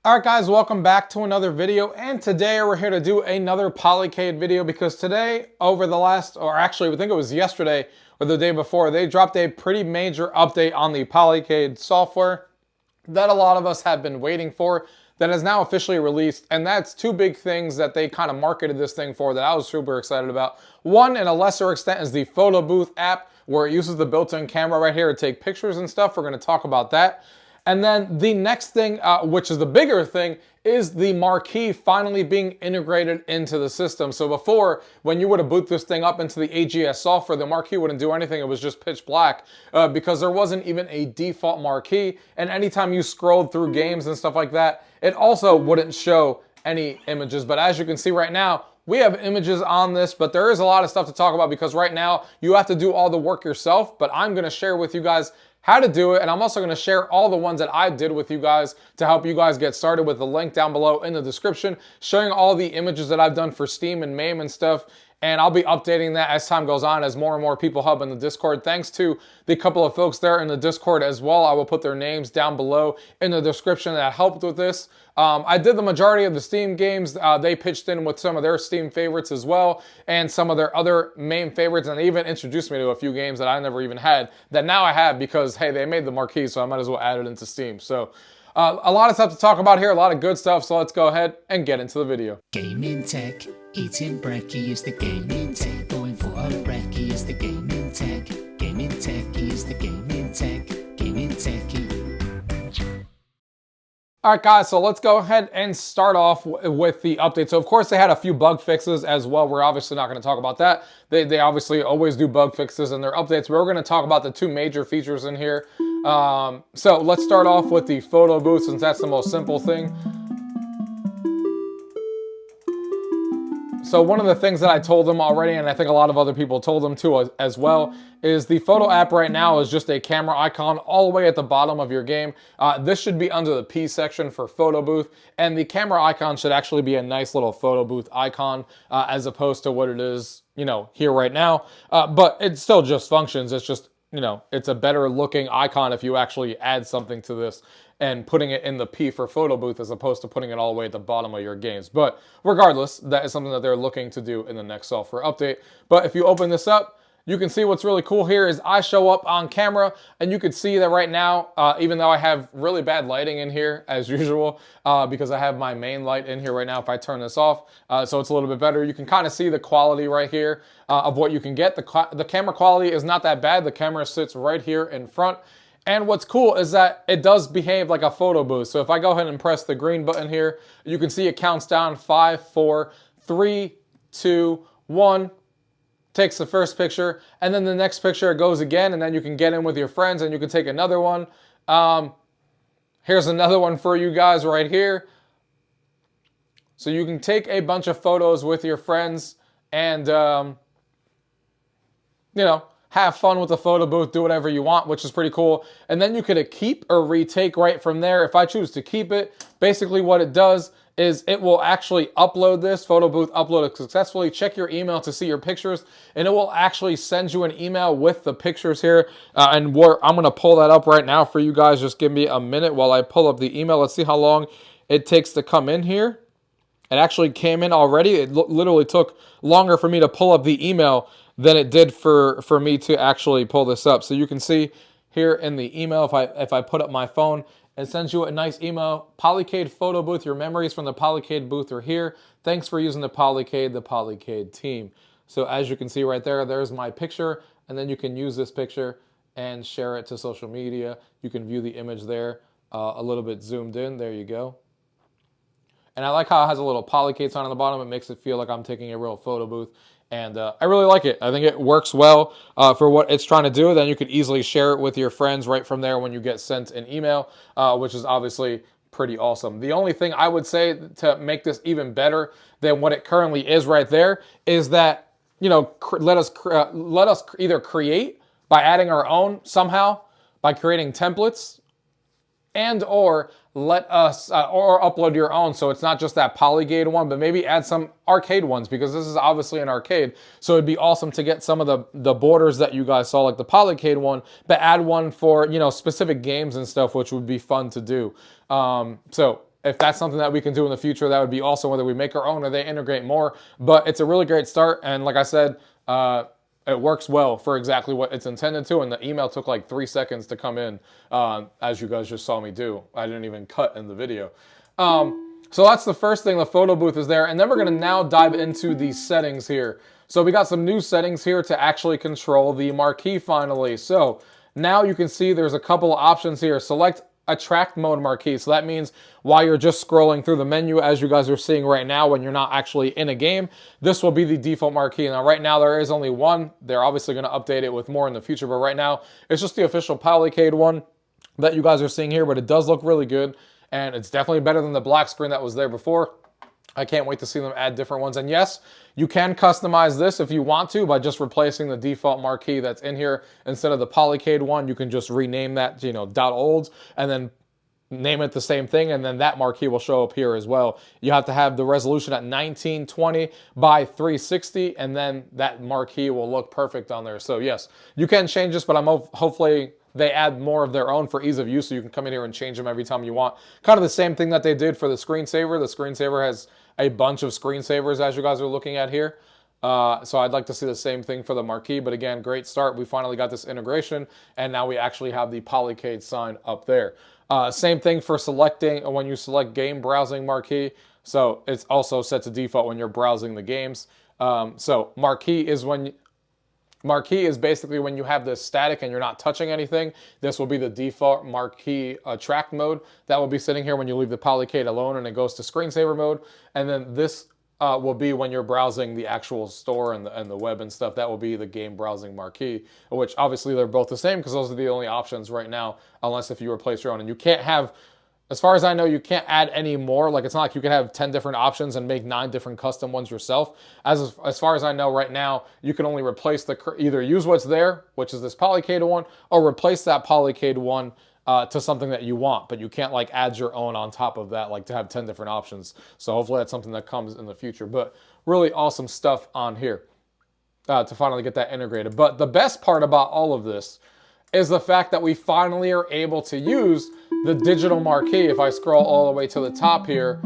Alright guys, welcome back to another video, and today we're here to do another Polycade video because today, over the last, or actually I think it was yesterday or the day before, they dropped a pretty major update on the Polycade software that a lot of us have been waiting for, that is now officially released. And that's two big things that they kind of marketed this thing for that I was super excited about. One, in a lesser extent, is the Photobooth app, where it uses the built-in camera right here to take pictures and stuff. We're going to talk about that. And then the next thing, which is the bigger thing, is the Marquee finally being integrated into the system. So before, when you would have boot this thing up into the AGS software, the Marquee wouldn't do anything. It was just pitch black because there wasn't even a default Marquee. And anytime you scrolled through games and stuff like that, it also wouldn't show any images. But as you can see right now, we have images on this, but there is a lot of stuff to talk about because right now you have to do all the work yourself. But I'm going to share with you guys how to do it, and I'm also going to share all the ones that I did with you guys to help you guys get started, with the link down below in the description, showing all the images that I've done for Steam and MAME and stuff. And I'll be updating that as time goes on, as more and more people hub in the Discord. Thanks to the couple of folks there in the Discord as well. I will put their names down below in the description that helped with this. I did the majority of the Steam games. They pitched in with some of their Steam favorites as well, and some of their other main favorites, and they even introduced me to a few games that I never even had, that now I have because, hey, they made the Marquee, so I might as well add it into Steam. So a lot of stuff to talk about here, a lot of good stuff, so let's go ahead and get into the video. Gaming tech, eating brekkie is the gaming tech. Going for a brekkie is the gaming tech. Gaming techie is the gaming tech. Gaming techie. All right, guys, so let's go ahead and start off with the update. So, of course, they had a few bug fixes as well. We're obviously not going to talk about that. They obviously always do bug fixes in their updates. But we're going to talk about the two major features in here. So let's start off with the photo booth, since that's the most simple thing. So one of the things that I told them already, and I think a lot of other people told them too as well, is the photo app right now is just a camera icon all the way at the bottom of your game. This should be under the P section for photo booth, and the camera icon should actually be a nice little photo booth icon as opposed to what it is, you know, here right now. But it still just functions. It's just, you know, it's a better looking icon if you actually add something to this and putting it in the P for photo booth as opposed to putting it all the way at the bottom of your games. But regardless, that is something that they're looking to do in the next software update. But if you open this up, you can see what's really cool here is I show up on camera, and you can see that right now, even though I have really bad lighting in here as usual, because I have my main light in here right now, if I turn this off, so it's a little bit better, you can kind of see the quality right here of what you can get. The camera quality is not that bad. The camera sits right here in front. And what's cool is that it does behave like a photo booth. So if I go ahead and press the green button here, you can see it counts down 5, 4, 3, 2, 1, takes the first picture, and then the next picture it goes again, and then you can get in with your friends and you can take another one. Here's another one for you guys right here. So you can take a bunch of photos with your friends and, you know, have fun with the photo booth, do whatever you want, which is pretty cool. And then you could keep or retake right from there. If I choose to keep it, basically what it does is it will actually upload this. Photo booth uploaded successfully. Check your email to see your pictures, and it will actually send you an email with the pictures here. I'm going to pull that up right now for you guys. Just give me a minute while I pull up the email. Let's see how long it takes to come in here. It actually came in already. It literally took longer for me to pull up the email than it did for me to actually pull this up. So you can see here in the email, if I put up my phone, it sends you a nice email. Polycade photo booth, your memories from the Polycade booth are here. Thanks for using the Polycade team. So as you can see right there, there's my picture, and then you can use this picture and share it to social media. You can view the image there, a little bit zoomed in. There you go. And I like how it has a little Polycade sign on the bottom. It makes it feel like I'm taking a real photo booth. And I really like it. I think it works well for what it's trying to do. Then you could easily share it with your friends right from there when you get sent an email, which is obviously pretty awesome. The only thing I would say to make this even better than what it currently is right there is that, you know, let us either create by adding our own somehow, by creating templates, and or let us or upload your own, so it's not just that Polycade one, but maybe add some arcade ones, because this is obviously an arcade, so it'd be awesome to get some of the borders that you guys saw, like the Polycade one, but add one for, you know, specific games and stuff, which would be fun to do. So if that's something that we can do in the future, that would be awesome, whether we make our own or they integrate more. But it's a really great start. And like I said, it works well for exactly what it's intended to. And the email took like 3 seconds to come in, as you guys just saw me do. I didn't even cut in the video. So that's the first thing. The photo booth is there. And then we're going to now dive into the settings here. So we got some new settings here to actually control the marquee finally. So now you can see there's a couple of options here. Select attract mode marquee. So that means while you're just scrolling through the menu, as you guys are seeing right now, when you're not actually in a game, this will be the default marquee. Now, right now, there is only one. They're obviously going to update it with more in the future, but right now, it's just the official Polycade one that you guys are seeing here, but it does look really good, and it's definitely better than the black screen that was there before. I can't wait to see them add different ones. And yes, you can customize this if you want to by just replacing the default marquee that's in here. Instead of the Polycade one, you can just rename that, you know, .olds, and then name it the same thing, and then that marquee will show up here as well. You have to have the resolution at 1920 by 360, and then that marquee will look perfect on there. So yes, you can change this, but hopefully they add more of their own for ease of use, so you can come in here and change them every time you want. Kind of the same thing that they did for the screensaver. The screensaver has a bunch of screensavers, as you guys are looking at here. So I'd like to see the same thing for the marquee, but again, great start. We finally got this integration, and now we actually have the Polycade sign up there. Same thing for selecting when you select game browsing marquee. So it's also set to default when you're browsing the games. So marquee is basically when you have this static and you're not touching anything. This will be the default marquee attract mode. That will be sitting here when you leave the Polycade alone and it goes to screensaver mode. And then this will be when you're browsing the actual store and the web and stuff. That will be the game browsing marquee, which obviously they're both the same because those are the only options right now, unless if you replace your own. And you can't have, as far as I know, you can't add any more. Like, it's not like you can have 10 different options and make 9 different custom ones yourself. As far as I know right now, you can only replace either use what's there, which is this Polycade one, or replace that Polycade one to something that you want, but you can't like add your own on top of that, like to have 10 different options. So hopefully that's something that comes in the future, but really awesome stuff on here to finally get that integrated. But the best part about all of this is the fact that we finally are able to use the digital marquee, if I scroll all the way to the top here,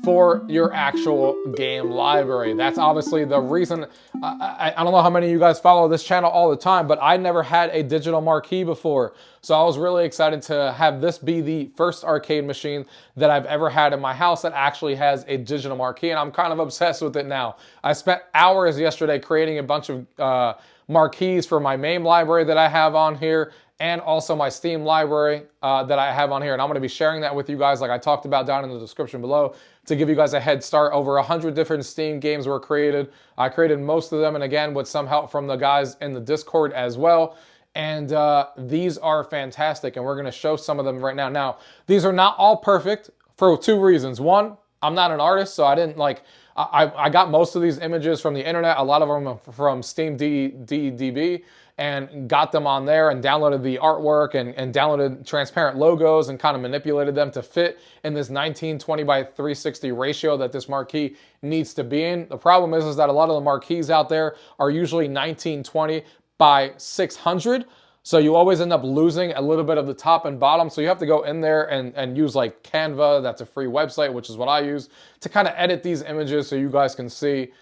for your actual game library. That's obviously the reason. I don't know how many of you guys follow this channel all the time, but I never had a digital marquee before. So I was really excited to have this be the first arcade machine that I've ever had in my house that actually has a digital marquee, and I'm kind of obsessed with it now. I spent hours yesterday creating a bunch of marquees for my MAME library that I have on here, and also my Steam library that I have on here. And I'm gonna be sharing that with you guys, like I talked about down in the description below, to give you guys a head start. Over 100 different Steam games were created. I created most of them, and again, with some help from the guys in the Discord as well. And these are fantastic, and we're gonna show some of them right now. Now, these are not all perfect for 2 reasons. One, I'm not an artist, so I didn't like, I got most of these images from the internet, a lot of them from Steam DDB, and got them on there and downloaded the artwork and downloaded transparent logos and kind of manipulated them to fit in this 1920 by 360 ratio that this marquee needs to be in. The problem is that a lot of the marquees out there are usually 1920 by 600. So you always end up losing a little bit of the top and bottom. So you have to go in there and use like Canva. That's a free website, which is what I use, to kind of edit these images so you guys can see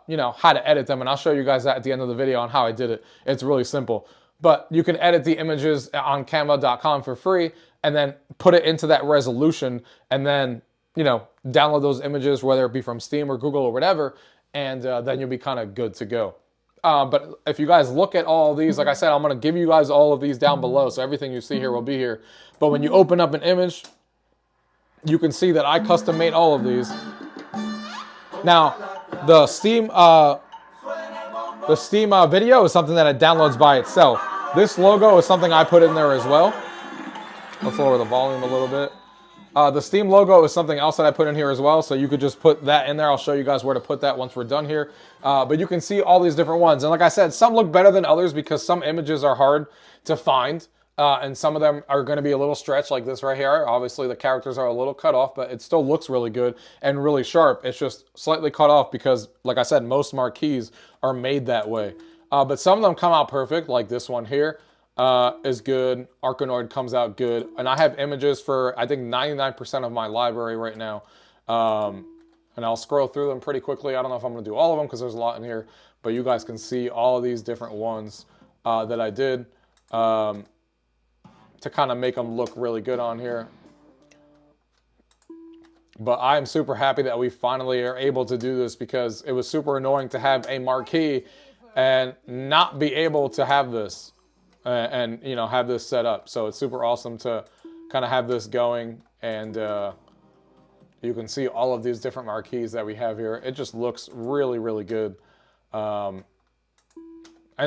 you know, how to edit them. And I'll show you guys that at the end of the video on how I did it. It's really simple. But you can edit the images on canva.com for free and then put it into that resolution and then, you know, download those images, whether it be from Steam or Google or whatever, and then you'll be kind of good to go. But if you guys look at all of these, like I said, I'm going to give you guys all of these down below. So everything you see here will be here. But when you open up an image, you can see that I custom made all of these. Now, the Steam video is something that it downloads by itself. This logo is something I put in there as well. Let's lower the volume a little bit. The Steam logo is something else that I put in here as well, so you could just put that in there. I'll show you guys where to put that once we're done here. But you can see all these different ones. And like I said, some look better than others because some images are hard to find. And some of them are going to be a little stretched, like this right here. Obviously, the characters are a little cut off, but it still looks really good and really sharp. It's just slightly cut off because, like I said, most marquees are made that way. But some of them come out perfect, like this one here. is good. Arkanoid comes out good. And I have images for, I think, 99% of my library right now. And I'll scroll through them pretty quickly. I don't know if I'm going to do all of them because there's a lot in here. But you guys can see all of these different ones that I did to kind of make them look really good on here. But I'm super happy that we finally are able to do this because it was super annoying to have a marquee and not be able to have this and you know, have this set up. So it's super awesome to kind of have this going, and you can see all of these different marquees that we have here. It just looks really, really good. And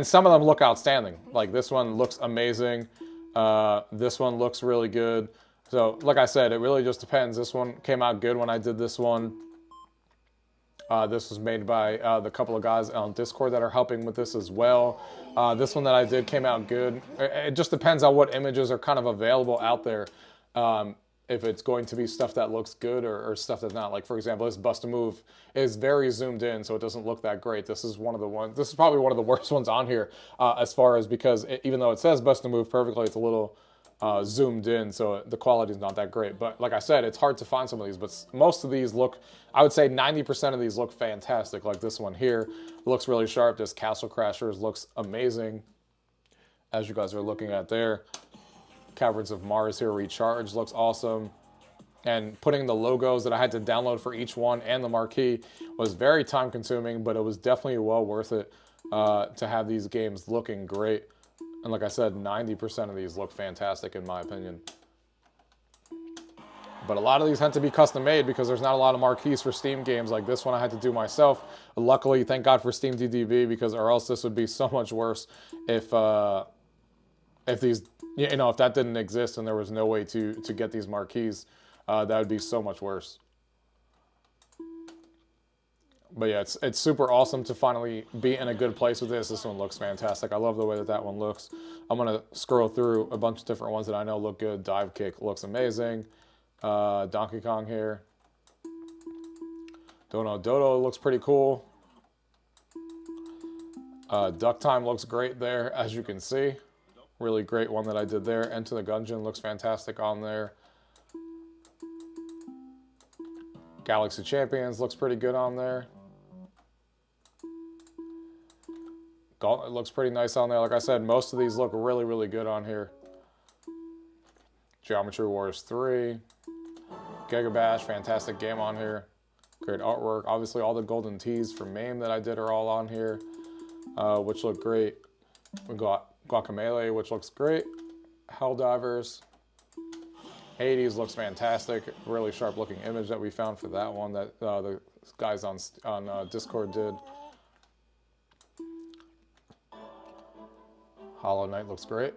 some of them look outstanding. Like this one looks amazing. This one looks really good. So, like I said, it really just depends. This one came out good when I did this one. This was made by the couple of guys on Discord that are helping with this as well. This one that I did came out good. It just depends on what images are kind of available out there. If it's going to be stuff that looks good or stuff that's not. Like, for example, this Bust a Move is very zoomed in, so it doesn't look that great. This is one of the ones. This is probably one of the worst ones on here as far as, because even though it says Bust a Move perfectly, it's a little zoomed in, so the quality is not that great. But like I said, it's hard to find some of these, but most of these look, I would say 90% of these look fantastic. Like this one here looks really sharp. This Castle Crashers looks amazing, as you guys are looking at there. Caverns of Mars here, Recharge, looks awesome. And putting the logos that I had to download for each one and the marquee was very time consuming, but it was definitely well worth it to have these games looking great. And like I said, 90% of these look fantastic in my opinion. But a lot of these had to be custom made because there's not a lot of marquees for Steam games. Like this one I had to do myself. Luckily, thank God for Steam DDB, because or else this would be so much worse if these, you know, if that didn't exist and there was no way to get these marquees, that would be so much worse. But yeah, it's super awesome to finally be in a good place with this. This one looks fantastic. I love the way that that one looks. I'm going to scroll through a bunch of different ones that I know look good. Dive Kick looks amazing. Donkey Kong here. Dono Dodo looks pretty cool. Duck Time looks great there, as you can see. Really great one that I did there. Enter the Gungeon looks fantastic on there. Galaxy Champions looks pretty good on there. Gauntlet looks pretty nice on there. Like I said, most of these look really, really good on here. Geometry Wars 3. Giga Bash, fantastic game on here. Great artwork. Obviously, all the golden tees for MAME that I did are all on here, which look great. We got Guacamelee, which looks great. Helldivers. Hades looks fantastic. Really sharp looking image that we found for that one that the guys on Discord did. Hollow Knight looks great.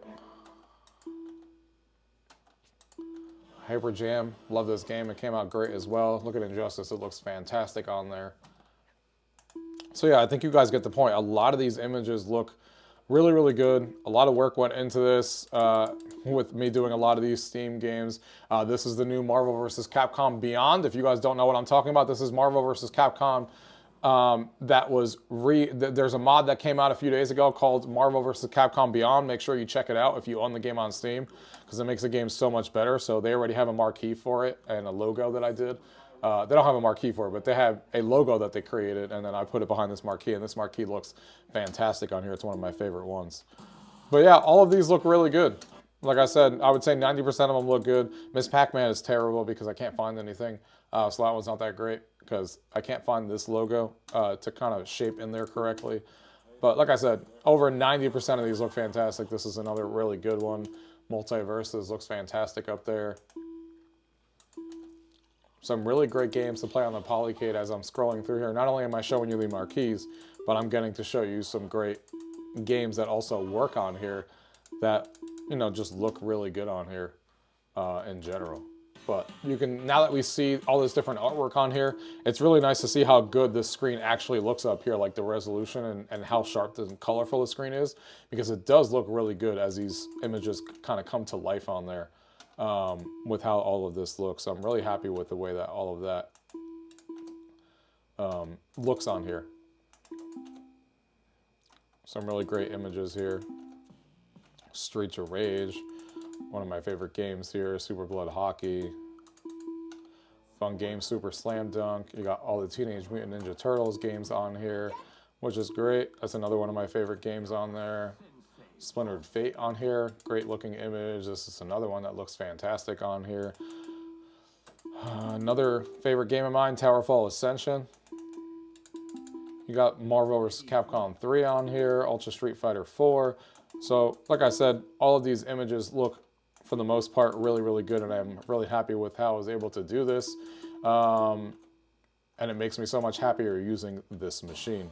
Hyper Jam, love this game. It came out great as well. Look at Injustice, it looks fantastic on there. So yeah, I think you guys get the point. A lot of these images look really, really good. A lot of work went into this with me doing a lot of these Steam games. This is the new Marvel vs. Capcom Beyond. If you guys don't know what I'm talking about, this is Marvel vs. Capcom. There's a mod that came out a few days ago called Marvel vs. Capcom Beyond. Make sure you check it out if you own the game on Steam, because it makes the game so much better. So they already have a marquee for it and a logo that I did. They don't have a marquee for it, but they have a logo that they created, and then I put it behind this marquee, and this marquee looks fantastic on here. It's one of my favorite ones. But yeah, all of these look really good. Like I said, I would say 90% of them look good. Miss Pac-Man is terrible because I can't find anything. So that one's not that great because I can't find this logo to kind of shape in there correctly. But like I said, over 90% of these look fantastic. This is another really good one. Multiverses looks fantastic up there. Some really great games to play on the Polycade as I'm scrolling through here. Not only am I showing you the marquees, but I'm getting to show you some great games that also work on here that, you know, just look really good on here in general. But you can, now that we see all this different artwork on here, it's really nice to see how good this screen actually looks up here, like the resolution and how sharp and colorful the screen is, because it does look really good as these images kind of come to life on there. With how all of this looks. So I'm really happy with the way that all of that looks on here. Some really great images here. Streets of Rage, one of my favorite games here. Super Blood Hockey, fun game. Super Slam Dunk. You got all the Teenage Mutant Ninja Turtles games on here, which is great. That's another one of my favorite games on there. Splintered Fate on here, great looking image. This is another one that looks fantastic on here. Another favorite game of mine, Towerfall Ascension. You got Marvel vs. Capcom 3 on here, Ultra Street Fighter 4. So, like I said, all of these images look, for the most part, really, really good, and I'm really happy with how I was able to do this. And it makes me so much happier using this machine.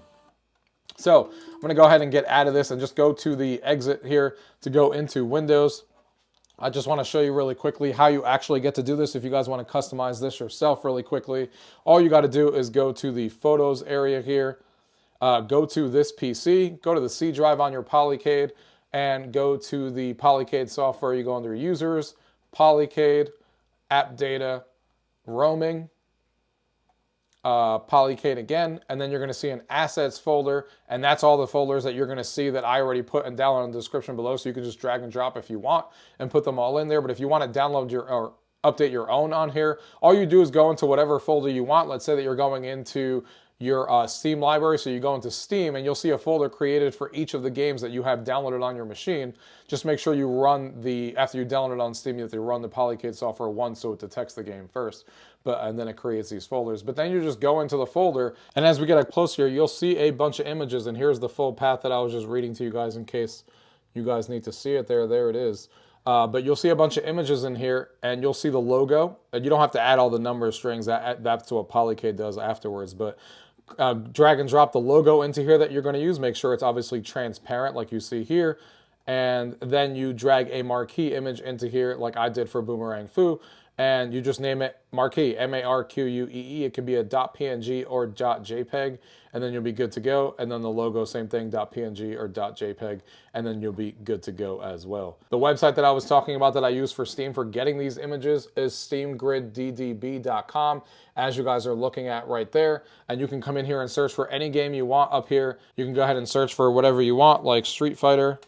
So, I'm going to go ahead and get out of this and just go to the exit here to go into Windows. I just want to show you really quickly how you actually get to do this. If you guys want to customize this yourself really quickly, all you got to do is go to the Photos area here. Go to this PC, go to the C drive on your Polycade, and go to the Polycade software. You go under Users, Polycade, App Data, Roaming, Polycade again, and then you're going to see an Assets folder, and that's all the folders that you're going to see that I already put and download in the description below, so you can just drag and drop if you want and put them all in there. But if you want to download your or update your own on here, all you do is go into whatever folder you want. Let's say that you're going into your Steam library, so you go into Steam and you'll see a folder created for each of the games that you have downloaded on your machine. Just make sure you run after you download it on Steam, you have to run the Polycade software once so it detects the game first, and then it creates these folders. But then you just go into the folder, and as we get up close here, you'll see a bunch of images, and here's the full path that I was just reading to you guys in case you guys need to see it there. There it is. But you'll see a bunch of images in here, and you'll see the logo, and you don't have to add all the number strings. That's what Polycade does afterwards, but drag and drop the logo into here that you're going to use. Make sure it's obviously transparent like you see here. And then you drag a marquee image into here like I did for Boomerang Fu. And you just name it Marquee, M-A-R-Q-U-E-E. It can be a .png or .jpeg, and then you'll be good to go. And then the logo, same thing, .png or .jpeg, and then you'll be good to go as well. The website that I was talking about that I use for Steam for getting these images is steamgridddb.com, as you guys are looking at right there. And you can come in here and search for any game you want up here. You can go ahead and search for whatever you want, like Street Fighter.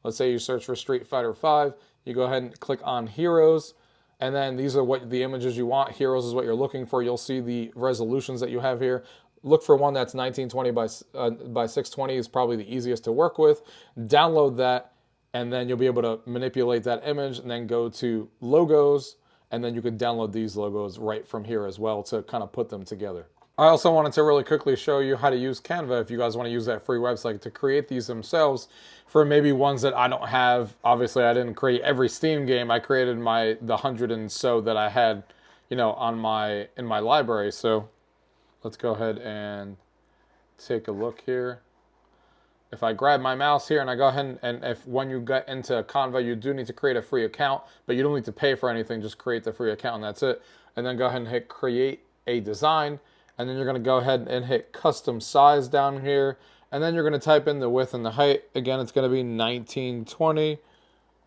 Let's say you search for Street Fighter 5. You go ahead and click on Heroes, and then these are what the images you want. Heroes is what you're looking for. You'll see the resolutions that you have here. Look for one that's 1920 by 620 is probably the easiest to work with. Download that, and then you'll be able to manipulate that image, and then go to Logos, and then you could download these logos right from here as well to kind of put them together. I also wanted to really quickly show you how to use Canva if you guys want to use that free website to create these themselves for maybe ones that I don't have. Obviously, I didn't create every Steam game. I created the 100 and so that I had, you know, in my library. So let's go ahead and take a look here. If I grab my mouse here and I go ahead and when you get into Canva, you do need to create a free account, but you don't need to pay for anything. Just create the free account and that's it. And then go ahead and hit create a design. And then you're going to go ahead and hit custom size down here. And then you're going to type in the width and the height. Again, it's going to be 1920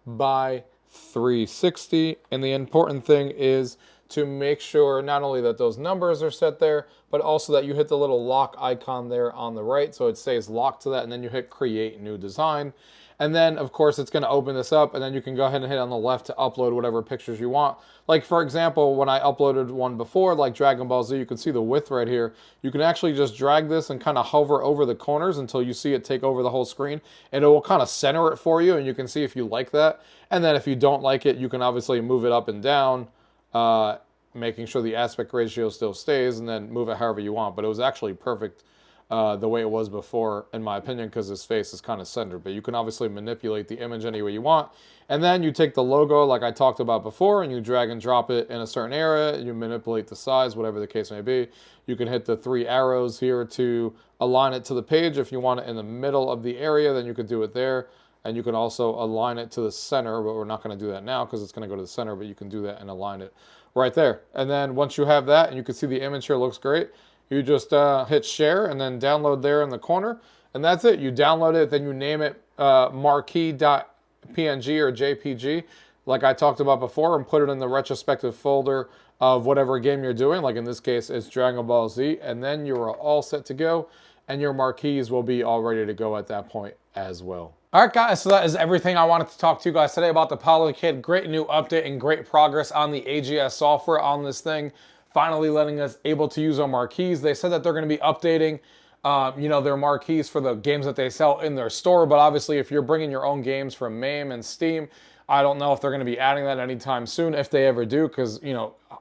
by 360. And the important thing is to make sure not only that those numbers are set there, but also that you hit the little lock icon there on the right. So it stays locked to that. And then you hit create new design. And then, of course, it's going to open this up, and then you can go ahead and hit on the left to upload whatever pictures you want. Like, for example, when I uploaded one before, like Dragon Ball Z, you can see the width right here. You can actually just drag this and kind of hover over the corners until you see it take over the whole screen, and it will kind of center it for you, and you can see if you like that. And then if you don't like it, you can obviously move it up and down, making sure the aspect ratio still stays, and then move it however you want. But it was actually perfect the way it was before, in my opinion, because his face is kind of centered. But you can obviously manipulate the image any way you want. And then you take the logo, like I talked about before, and you drag and drop it in a certain area. You manipulate the size, whatever the case may be. You can hit the 3 arrows here to align it to the page. If you want it in the middle of the area, then you could do it there. And you can also align it to the center, but we're not going to do that now because it's going to go to the center, but you can do that and align it right there. And then once you have that, and you can see the image here looks great, you just hit share and then download there in the corner. And that's it. You download it, then you name it marquee.png or JPG, like I talked about before, and put it in the retrospective folder of whatever game you're doing. Like in this case, it's Dragon Ball Z. And then you are all set to go. and your marquees will be all ready to go at that point as well. All right, guys, so that is everything I wanted to talk to you guys today about the Polycade. Great new update and great progress on the AGS software on this thing. Finally letting us able to use our marquees. They said that they're going to be updating their marquees for the games that they sell in their store. But obviously, if you're bringing your own games from MAME and Steam, I don't know if they're going to be adding that anytime soon, if they ever do, because,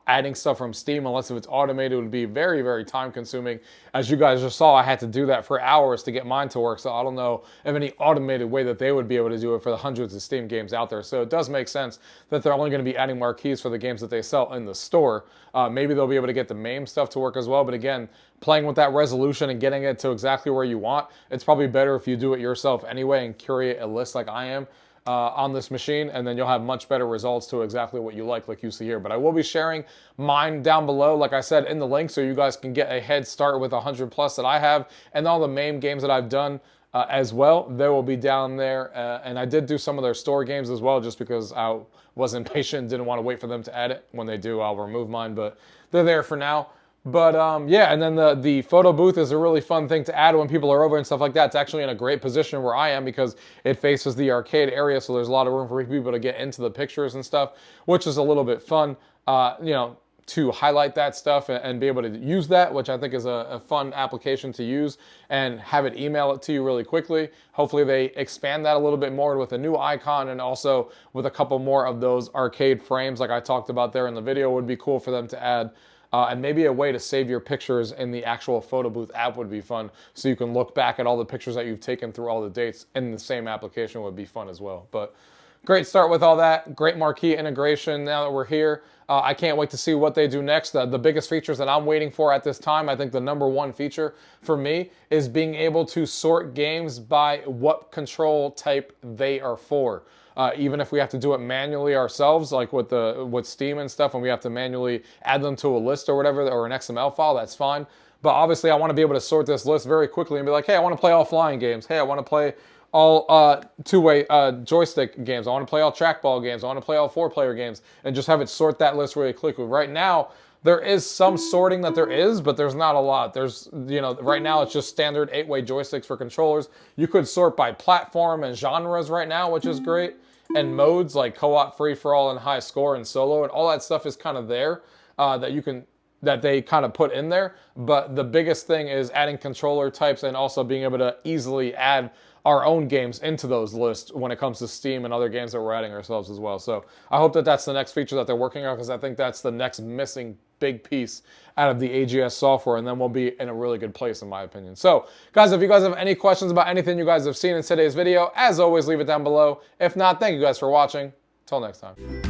adding stuff from Steam, unless if it's automated, would be very, very time consuming. As you guys just saw, I had to do that for hours to get mine to work, so I don't know of any automated way that they would be able to do it for the hundreds of Steam games out there. So it does make sense that they're only going to be adding marquees for the games that they sell in the store. Maybe they'll be able to get the MAME stuff to work as well, but again, playing with that resolution and getting it to exactly where you want, it's probably better if you do it yourself anyway and curate a list like I am. On this machine, and then you'll have much better results to exactly what you like you see here. But I will be sharing mine down below, like I said, in the link, so you guys can get a head start with 100 plus that I have, and all the MAME games that I've done as well. They will be down there, and I did do some of their store games as well, just because I was impatient and didn't want to wait for them to add it. When they do, I'll remove mine, but they're there for now. But yeah, and then the photo booth is a really fun thing to add when people are over and stuff like that. It's actually in a great position where I am because it faces the arcade area, so there's a lot of room for people to get into the pictures and stuff, which is a little bit fun, to highlight that stuff and be able to use that, which I think is a fun application to use, and have it email it to you really quickly. Hopefully they expand that a little bit more with a new icon, and also with a couple more of those arcade frames like I talked about there in the video. Would be cool for them to add. And maybe a way to save your pictures in the actual Photobooth app would be fun, so you can look back at all the pictures that you've taken through all the dates in the same application would be fun as well. But great start with all that. Great marquee integration now that we're here. I can't wait to see what they do next. The biggest features that I'm waiting for at this time, I think the #1 feature for me is being able to sort games by what control type they are for. Even if we have to do it manually ourselves, like with Steam and stuff, and we have to manually add them to a list or whatever, or an XML file, that's fine. But obviously I want to be able to sort this list very quickly and be like, hey, I want to play all flying games. Hey, I want to play all two-way joystick games. I want to play all trackball games. I want to play all 4-player games, and just have it sort that list really quickly. Right now, there is some sorting that there is, but there's not a lot. There's, right now it's just standard 8-way joysticks for controllers. You could sort by platform and genres right now, which is great. And modes like co-op, free-for-all, and high score, and solo, and all that stuff is kind of there that they kind of put in there. But the biggest thing is adding controller types and also being able to easily add our own games into those lists when it comes to Steam and other games that we're adding ourselves as well. So I hope that that's the next feature that they're working on, because I think that's the next missing big piece out of the AGS software, and then we'll be in a really good place in my opinion. So guys, if you guys have any questions about anything you guys have seen in today's video, as always, leave it down below. If not, thank you guys for watching. Till next time.